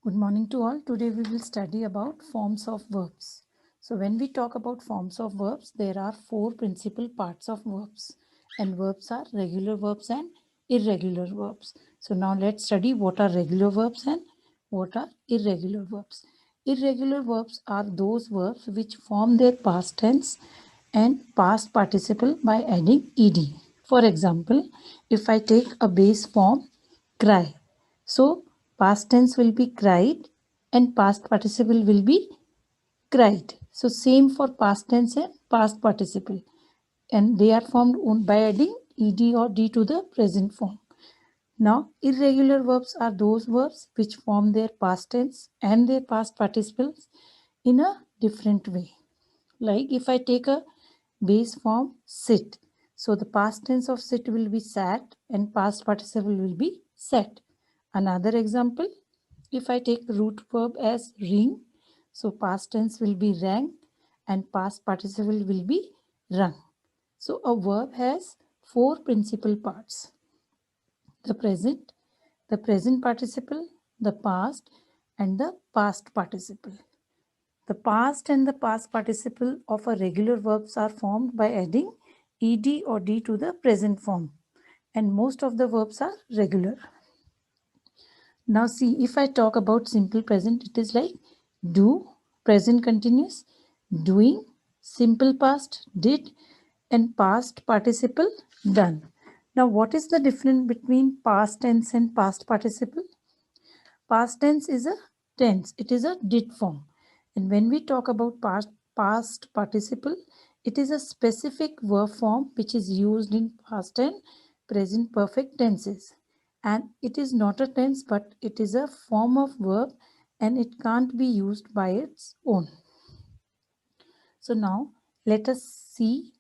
Good morning to all. Today we will study about forms of verbs. So when we talk about forms of verbs, there are four principal parts of verbs. And verbs are regular verbs and irregular verbs. So now let's study what are regular verbs and what are irregular verbs. Irregular verbs are those verbs which form their past tense and past participle by adding ed. For example, if I take a base form cry, so past tense will be cried and past participle will be cried. So same for past tense and past participle, and they are formed by adding ed or d to the present form. Now irregular verbs are those verbs which form their past tense and their past participles in a different way. Like if I take a base form sit, so the past tense of sit will be sat and past participle will be sat. Another example, if I take root verb as ring, so past tense will be rang and past participle will be rung. So a verb has four principal parts: the present participle, the past, and the past participle. The past and the past participle of a regular verbs are formed by adding ed or d to the present form, and most of the verbs are regular. Now see, if I talk about simple present, it is like do, present continuous, doing, simple past, did, and past participle, done. Now what is the difference between past tense and past participle? Past tense is a tense, it is a did form. And when we talk about past participle, it is a specific verb form which is used in past and present perfect tenses. And it is not a tense, but it is a form of verb and it can't be used by its own. So now let us see,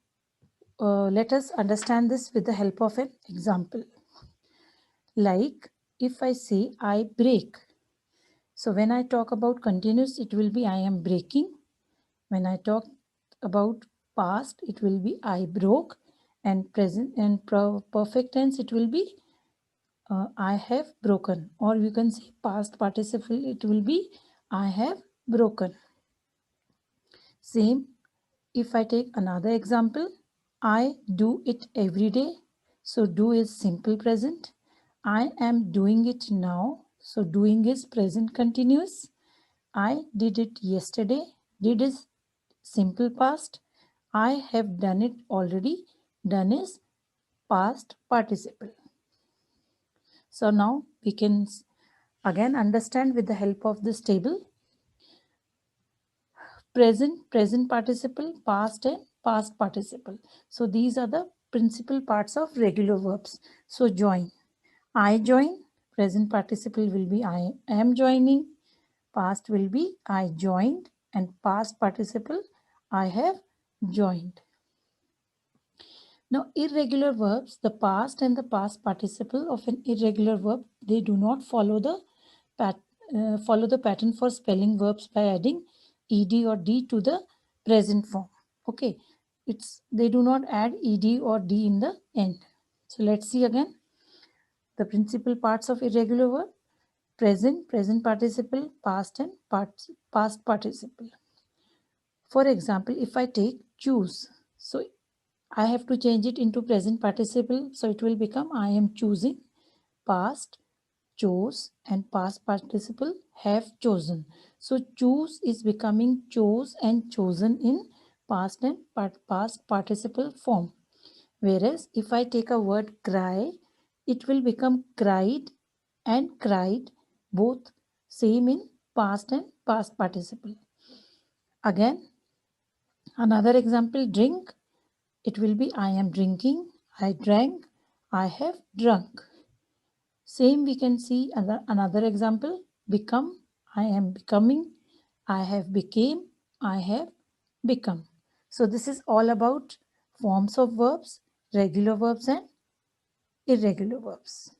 let us understand this with the help of an example. Like if I say I break. So when I talk about continuous, it will be I am breaking. When I talk about past, it will be I broke. And present and perfect tense, it will be I have broken. Or you can say past participle, it will be I have broken. Same, if I take another example, I do it every day. So do is simple present. I am doing it now. So doing is present continuous. I did it yesterday. Did is simple past. I have done it already. Done is past participle. So now we can again understand with the help of this table. Present participle, past and past participle. So these are the principal parts of regular verbs. So join. I join. Present participle will be I am joining. Past will be I joined, and past participle I have joined. Now irregular verbs, the past and the past participle of an irregular verb, they do not follow the follow the pattern for spelling verbs by adding ed or d to the present form. Okay, it's they do not add ed or d in the end. So let's see again the principal parts of irregular verb: present participle, past and past participle. For example, if I take choose, so I have to change it into present participle, so it will become I am choosing. Past chose and past participle have chosen. So choose is becoming chose and chosen in past and past participle form. Whereas if I take a word cry, it will become cried and cried, both same in past and past participle. Again, another example, drink, it will be I am drinking, I drank, I have drunk. Same we can see another example, become, I am becoming, I have became, I have become. So this is all about forms of verbs, regular verbs and irregular verbs.